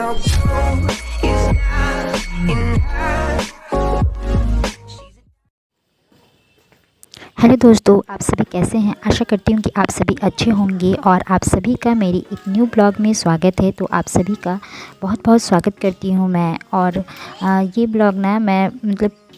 now blue is not enough. Hello दोस्तों, आप सभी कैसे हैं। आशा करती हूँ कि आप सभी अच्छे होंगे और आप सभी का मेरी एक न्यू ब्लॉग में स्वागत है। तो आप सभी का बहुत बहुत स्वागत करती हूँ मैं। और ये ब्लॉग ना मैं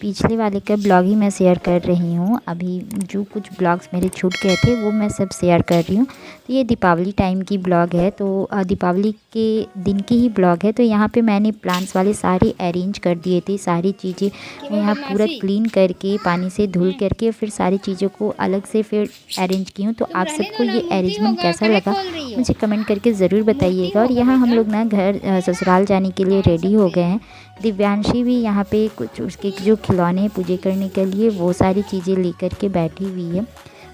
पिछले वाले का ब्लॉग ही मैं शेयर कर रही हूँ। अभी जो कुछ ब्लॉग्स मेरे छूट गए थे वो मैं सब शेयर कर रही हूँ। तो ये दीपावली टाइम की ब्लॉग है, तो दीपावली के दिन की ही ब्लॉग है। तो यहाँ पे मैंने प्लांट्स वाले सारे अरेंज कर दिए थे, सारी चीज़ें मैं यहाँ पूरा क्लीन करके पानी से धुल करके फिर सारी चीज़ों को अलग से फिर अरेंज की हूँ। तो आप सबको ये अरेंजमेंट कैसा लगा मुझे कमेंट करके ज़रूर बताइएगा। और यहाँ हम लोग ना घर ससुराल जाने के लिए रेडी हो गए हैं। दिव्यांशी भी यहाँ पे कुछ उसके जो खिलौने पूजे करने के लिए वो सारी चीज़ें लेकर के बैठी हुई है।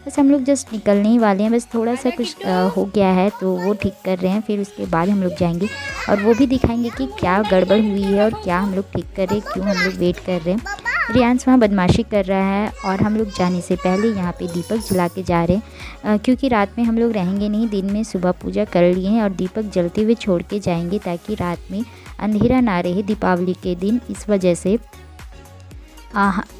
बस हम लोग जस्ट निकलने ही वाले हैं, बस थोड़ा सा कुछ हो गया है तो वो ठीक कर रहे हैं। फिर उसके बाद हम लोग जाएंगे और वो भी दिखाएंगे कि क्या गड़बड़ हुई है और क्या हम लोग ठीक कर रहे हैं, क्यों हम लोग वेट कर रहे हैं। रियांश वहाँ बदमाशी कर रहा है और हम लोग जाने से पहले यहाँ पे दीपक जला के जा रहे हैं, क्योंकि रात में हम लोग रहेंगे नहीं, दिन में सुबह पूजा कर लिए हैं और दीपक जलते हुए छोड़ के जाएंगे ताकि रात में अंधेरा ना रहे दीपावली के दिन। इस वजह से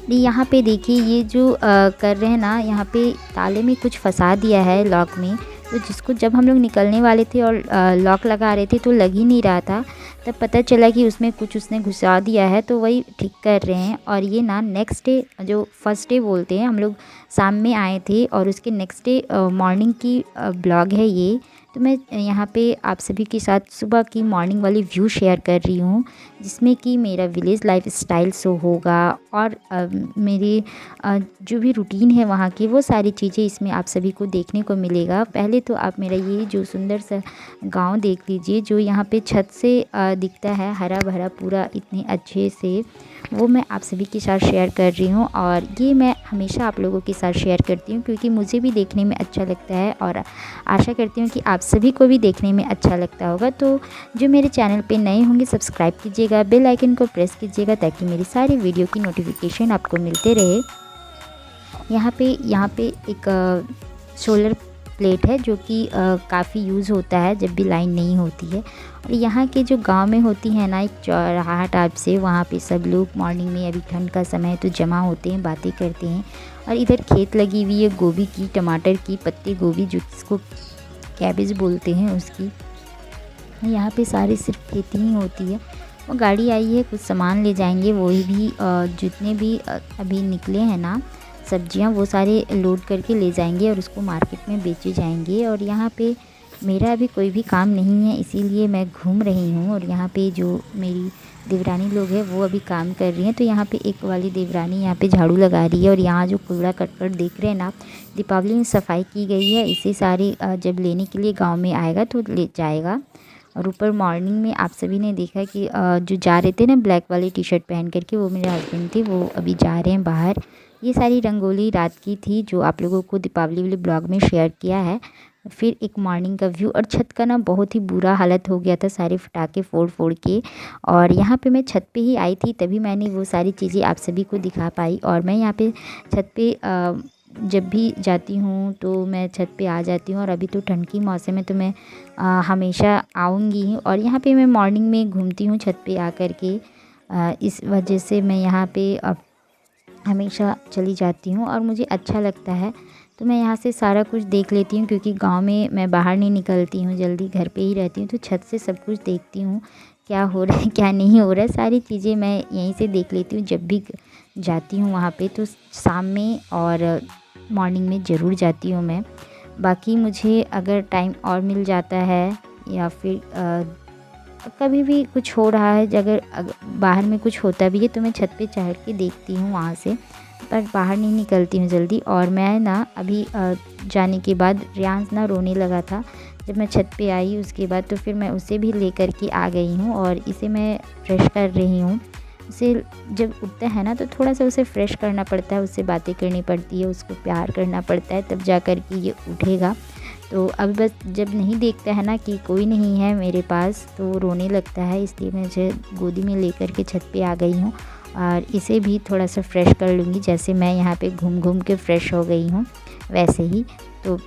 यहाँ पे देखिए ये जो कर रहे हैं ना, यहाँ पे ताले में कुछ फंसा दिया है लॉक में। तो जिसको जब हम लोग निकलने वाले थे और लॉक लगा रहे थे तो लग ही नहीं रहा था, तब पता चला कि उसमें कुछ उसने घुसा दिया है, तो वही ठीक कर रहे हैं। और ये ना नेक्स्ट डे जो फर्स्ट डे बोलते हैं, हम लोग शाम में आए थे और उसके नेक्स्ट डे मॉर्निंग की ब्लॉग है ये। तो मैं यहाँ पे आप सभी के साथ सुबह की मॉर्निंग वाली व्यू शेयर कर रही हूँ, जिसमें कि मेरा विलेज लाइफ स्टाइल शो होगा और मेरे जो भी रूटीन है वहाँ की वो सारी चीज़ें इसमें आप सभी को देखने को मिलेगा। पहले तो आप मेरा ये जो सुंदर सा गांव देख लीजिए, जो यहाँ पे छत से दिखता है हरा भरा पूरा इतने अच्छे से, वो मैं आप सभी के साथ शेयर कर रही हूँ। और ये मैं हमेशा आप लोगों के साथ शेयर करती हूँ क्योंकि मुझे भी देखने में अच्छा लगता है और आशा करती हूँ कि आप सभी को भी देखने में अच्छा लगता होगा। तो जो मेरे चैनल पे नए होंगे सब्सक्राइब कीजिएगा, बेल आइकन को प्रेस कीजिएगा ताकि मेरी सारी वीडियो की नोटिफिकेशन आपको मिलते रहे। यहाँ पे एक सोलर प्लेट है जो कि काफ़ी यूज़ होता है जब भी लाइन नहीं होती है। और यहाँ के जो गांव में होती है ना एक चौराहा टाइप से, वहाँ पे सब लोग मॉर्निंग में, अभी ठंड का समय है तो जमा होते हैं, बातें करते हैं। और इधर खेत लगी हुई है गोभी की, टमाटर की, पत्ती गोभी जो जिसको कैबेज बोलते हैं उसकी। यहाँ पे सारी सिर्फ खेती ही होती है। वो गाड़ी आई है, कुछ सामान ले जाएंगे, वही भी जितने भी अभी निकले हैं ना सब्जियां वो सारे लोड करके ले जाएंगे और उसको मार्केट में बेचे जाएंगे। और यहाँ पे मेरा अभी कोई भी काम नहीं है इसीलिए मैं घूम रही हूँ। और यहाँ पे जो मेरी देवरानी लोग हैं वो अभी काम कर रही हैं। तो यहाँ पे एक वाली देवरानी यहाँ पे झाड़ू लगा रही है और यहाँ जो कूड़ा करकट देख रहे हैं ना, दीपावली में सफाई की गई है। इसे सारे जब लेने के लिए गाँव में आएगा तो ले जाएगा। और ऊपर मॉर्निंग में आप सभी ने देखा कि जो जा रहे थे ना ब्लैक वाली टी शर्ट पहन करके, वो मेरे हस्बैंड थे, वो अभी जा रहे हैं बाहर। ये सारी रंगोली रात की थी जो आप लोगों को दीपावली वाले ब्लॉग में शेयर किया है। फिर एक मॉर्निंग का व्यू, और छत का ना बहुत ही बुरा हालत हो गया था सारे पटाखे फोड़ फोड़ के। और यहाँ पे मैं छत पे ही आई थी तभी मैंने वो सारी चीज़ें आप सभी को दिखा पाई। और मैं यहाँ पे छत पे जब भी जाती हूँ तो मैं छत पे आ जाती हूँ। और अभी तो ठंड की मौसम है तो मैं हमेशा आऊँगी ही। और यहाँ पे मैं मॉर्निंग में घूमती हूँ छत पे आकर के, इस वजह से मैं यहाँ पे हमेशा चली जाती हूँ और मुझे अच्छा लगता है। तो मैं यहाँ से सारा कुछ देख लेती हूँ क्योंकि गांव में मैं बाहर नहीं निकलती हूँ जल्दी, घर पे ही रहती हूँ। तो छत से सब कुछ देखती हूँ, क्या हो रहा है क्या नहीं हो रहा है, सारी चीज़ें मैं यहीं से देख लेती हूँ जब भी जाती हूँ वहाँ पे। तो शाम में और मॉर्निंग में ज़रूर जाती हूँ मैं। बाकी मुझे अगर टाइम और मिल जाता है या फिर कभी भी कुछ हो रहा है, अगर बाहर में कुछ होता भी है तो मैं छत पे चढ़ के देखती हूँ वहाँ से, पर बाहर नहीं निकलती हूँ जल्दी। और मैं ना अभी जाने के बाद रियांश ना रोने लगा था जब मैं छत पे आई उसके बाद, तो फिर मैं उसे भी लेकर के आ गई हूँ और इसे मैं फ्रेश कर रही हूँ। उसे जब उठता है ना तो थोड़ा सा उसे फ्रेश करना पड़ता है, उससे बातें करनी पड़ती है, उसको प्यार करना पड़ता है, तब जा कर के ये उठेगा। तो अभी बस जब नहीं देखता है ना कि कोई नहीं है मेरे पास तो रोने लगता है, इसलिए मैं इसे गोदी में लेकर के छत पे आ गई हूँ। और इसे भी थोड़ा सा फ्रेश कर लूँगी, जैसे मैं यहाँ पे घूम घूम के फ़्रेश हो गई हूँ वैसे ही। तो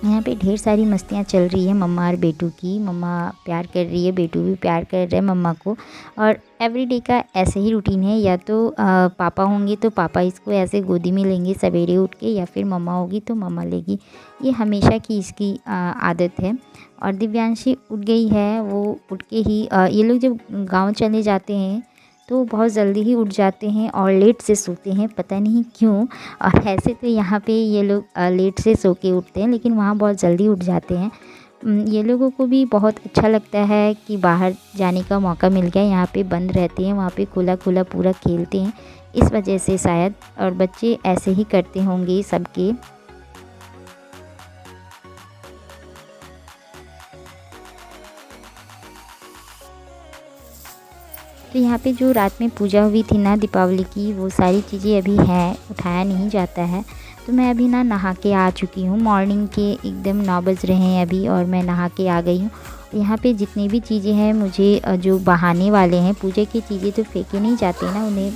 यहाँ पे ढेर सारी मस्तियाँ चल रही है मम्मा और बेटू की। मम्मा प्यार कर रही है, बेटू भी प्यार कर रहे हैं मम्मा को। और एवरीडे का ऐसे ही रूटीन है, या तो पापा होंगे तो पापा इसको ऐसे गोदी में लेंगे सवेरे उठ के, या फिर मम्मा होगी तो मम्मा लेगी। ये हमेशा की इसकी आदत है। और दिव्यांशी उठ गई है, वो उठ के ही ये लोग जब गाँव चले जाते हैं तो बहुत जल्दी ही उठ जाते हैं और लेट से सोते हैं, पता नहीं क्यों। और ऐसे तो यहाँ पे ये लोग लेट से सो के उठते हैं, लेकिन वहाँ बहुत जल्दी उठ जाते हैं। ये लोगों को भी बहुत अच्छा लगता है कि बाहर जाने का मौका मिल गया। यहाँ पे बंद रहते हैं, वहाँ पे खुला खुला पूरा खेलते हैं, इस वजह से शायद। और बच्चे ऐसे ही करते होंगे सबके। तो यहाँ पे जो रात में पूजा हुई थी ना दीपावली की, वो सारी चीज़ें अभी हैं, उठाया नहीं जाता है। तो मैं अभी ना नहा के आ चुकी हूँ। मॉर्निंग के एकदम 9 बज रहे हैं अभी, और मैं नहा के आ गई हूँ। यहाँ पे जितनी भी चीज़ें हैं मुझे जो बहाने वाले हैं, पूजा की चीज़ें तो फेंके नहीं जाते ना, उन्हें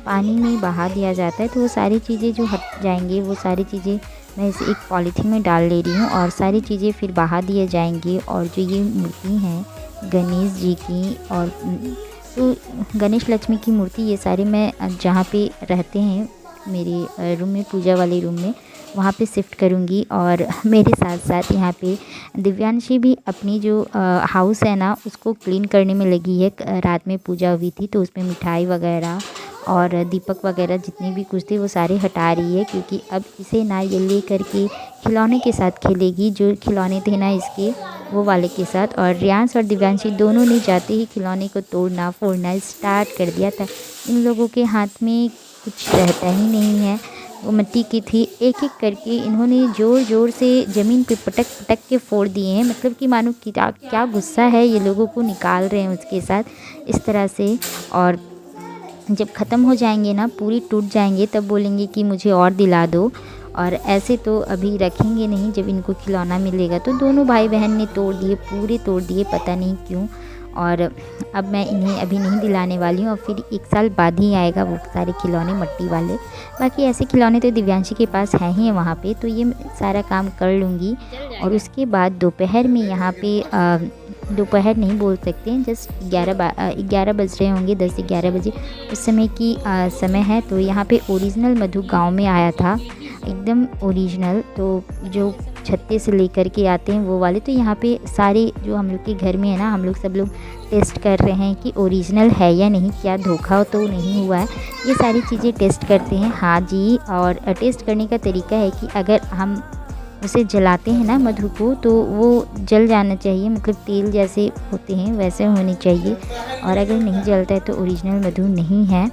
पानी में बहा दिया जाता है। तो वो सारी चीज़ें जो हट जाएंगी, वो सारी चीज़ें मैं इसे एक पॉलीथीन में डाल ले रही हूँ, और सारी चीज़ें फिर बहा दिए जाएंगी। और जो ये मूर्ति हैं गणेश जी की, और तो गणेश लक्ष्मी की मूर्ति, ये सारे मैं जहाँ पे रहते हैं मेरे रूम में, पूजा वाले रूम में, वहाँ पे शिफ्ट करूँगी। और मेरे साथ साथ यहाँ पे दिव्यांशी भी अपनी जो हाउस है ना, उसको क्लीन करने में लगी है। रात में पूजा हुई थी तो उसमें मिठाई वगैरह और दीपक वगैरह जितने भी कुछ थे वो सारे हटा रही है, क्योंकि अब इसे ना ये ले करके खिलौने के साथ खेलेगी। जो खिलौने थे ना इसके, वो वाले के साथ। और रियांश और दिव्यांशी दोनों ने जाते ही खिलौने को तोड़ना फोड़ना स्टार्ट कर दिया था। इन लोगों के हाथ में कुछ रहता ही नहीं है। वो मिट्टी की थी, एक एक करके इन्होंने ज़ोर ज़ोर से ज़मीन पे पटक पटक के फोड़ दिए हैं। मतलब कि मानो क्या गुस्सा है, ये लोगों को निकाल रहे हैं उसके साथ इस तरह से। और जब ख़त्म हो जाएंगे ना, पूरी टूट जाएंगे, तब बोलेंगे कि मुझे और दिला दो। और ऐसे तो अभी रखेंगे नहीं, जब इनको खिलौना मिलेगा। तो दोनों भाई बहन ने तोड़ दिए, पूरे तोड़ दिए, पता नहीं क्यों। और अब मैं इन्हें अभी नहीं दिलाने वाली हूँ, और फिर 1 साल बाद ही आएगा वो सारे खिलौने मट्टी वाले। बाकी ऐसे खिलौने तो दिव्यांशी के पास हैं ही वहाँ पे, तो ये सारा काम कर लूँगी। और उसके बाद दोपहर में यहाँ पे दोपहर नहीं बोल सकते हैं, जस्ट 11 बज रहे होंगे, 10-11 बजे उस समय की समय है। तो यहाँ पे ओरिजिनल मधु गांव में आया था, एकदम ओरिजिनल। तो जो छत्ते से लेकर के आते हैं वो वाले, तो यहाँ पे सारे जो हम लोग के घर में है ना, हम लोग सब लोग टेस्ट कर रहे हैं कि ओरिजिनल है या नहीं, क्या धोखा तो नहीं हुआ है। ये सारी चीज़ें टेस्ट करते हैं। हाँ जी, और टेस्ट करने का तरीका है कि अगर हम उसे जलाते हैं ना मधु को, तो वो जल जाना चाहिए, मतलब तेल जैसे होते हैं वैसे होने चाहिए। और अगर नहीं जलता है तो ओरिजिनल मधु नहीं है।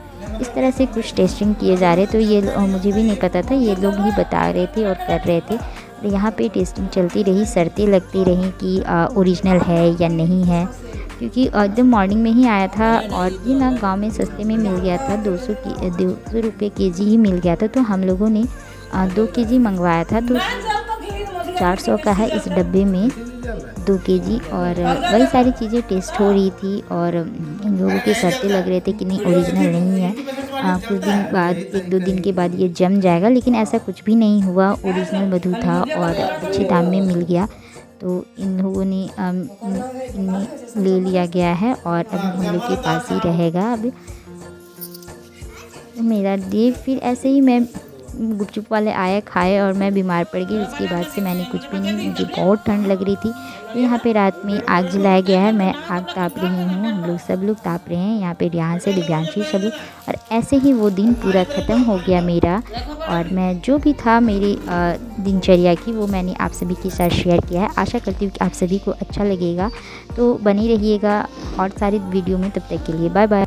इस तरह से कुछ टेस्टिंग किए जा रहे, तो ये मुझे भी नहीं पता था, ये लोग ही बता रहे थे और कर रहे थे। और यहाँ पे टेस्टिंग चलती रही, शर्तें लगती रहीं कि ओरिजिनल है या नहीं है, क्योंकि एकदम मॉर्निंग में ही आया था। और ये ना गांव में सस्ते में मिल गया था, 200 रुपये केजी ही मिल गया था। तो हम लोगों ने 2 केजी मंगवाया था, तो 400 का है इस डब्बे में 2 केजी। और वही सारी चीज़ें टेस्ट हो रही थी, और इन लोगों के शर्तें लग रहे थे कि नहीं ओरिजिनल नहीं है, कुछ दिन बाद 1-2 दिन के बाद ये जम जाएगा। लेकिन ऐसा कुछ भी नहीं हुआ, ओरिजिनल मधु था और अच्छे दाम में मिल गया। तो इन लोगों ने इन्हें ले लिया गया है, और अब हम लोग के पास ही रहेगा अब मेरा डे। फिर ऐसे ही मैं गुपचुप वाले आए, खाए, और मैं बीमार पड़ गई। उसके बाद से मैंने कुछ भी नहीं, मुझे बहुत ठंड लग रही थी। तो यहाँ पे रात में आग जलाया गया है, मैं आग ताप रही हूँ, हम लोग सब लोग ताप रहे हैं यहाँ पे, यहाँ से दिव्यांशी सब लोग। और ऐसे ही वो दिन पूरा ख़त्म हो गया मेरा। और मैं जो भी था मेरी दिनचर्या की, वो मैंने आप सभी के साथ शेयर किया है। आशा करती हूँ कि आप सभी को अच्छा लगेगा। तो बनी रहिएगा और सारी वीडियो में, तब तक के लिए बाय बाय।